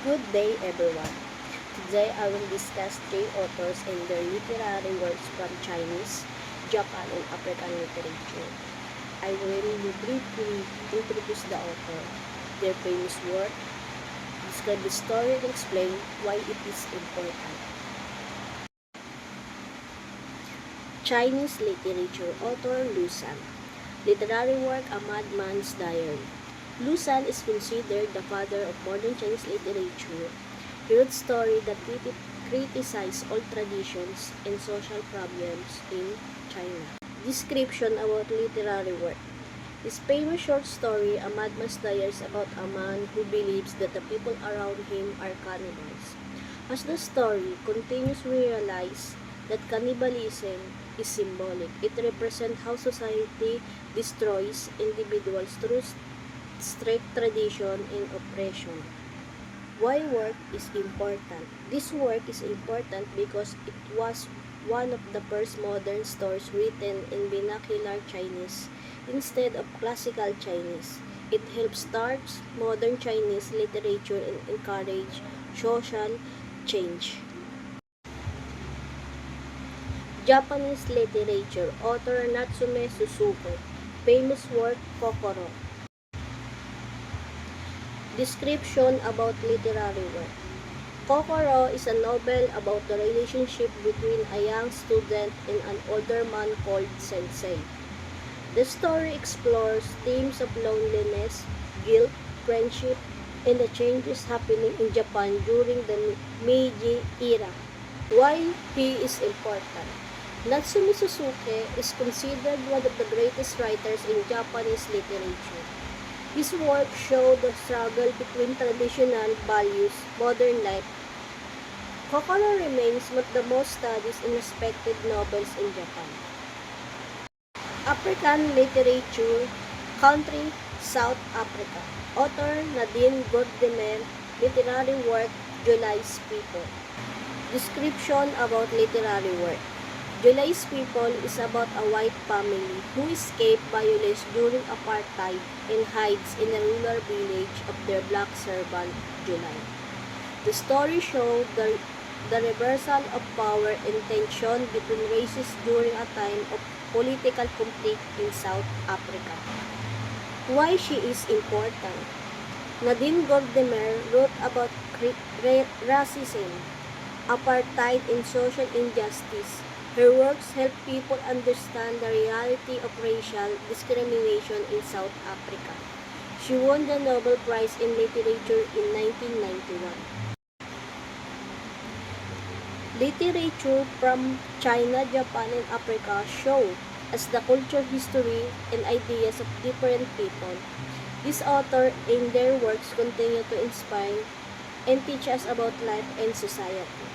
Good day, everyone. Today I will discuss three authors and their literary works from Chinese, Japan, and African literature. I will briefly introduce the author, their famous work, describe the story, and explain why it is important. Chinese literature author Lu San. Literary work, A Madman's Diary. Lu San is considered the father of modern Chinese literature. He wrote stories that criticize old traditions and social problems in China. Description about literary work. His famous short story, A Madman's Diary, is about a man who believes that the people around him are cannibals. As the story continues, we realize that cannibalism is symbolic. It represents how society destroys individuals through strict tradition and oppression. Why work is important? This work is important because it was one of the first modern stories written in vernacular Chinese instead of classical Chinese. It helps start modern Chinese literature and encourage social change. Japanese literature author Natsume Suzuki. Famous work Kokoro. Description about literary work. Kokoro is a novel about the relationship between a young student and an older man called Sensei. The story explores themes of loneliness, guilt, friendship, and the changes happening in Japan during the Meiji era. Why he is important? Natsume Suzuki is considered one of the greatest writers in Japanese literature. His work showed the struggle between traditional values, modern life. Kokoro remains one of the most studied and respected novels in Japan. African literature, country, South Africa. Author Nadine Gordimer, literary work, July's People. Description about literary work. July's People is about a white family who escape violence during apartheid and hides in a rural village of their black servant, July. The story shows the reversal of power and tension between races during a time of political conflict in South Africa. Why she is important? Nadine Gordimer wrote about racism, apartheid, and social injustice. Her works help people understand the reality of racial discrimination in South Africa. She won the Nobel Prize in Literature in 1991. Literature from China, Japan, and Africa show us the culture, history, and ideas of different people. These authors and their works continue to inspire and teach us about life and society.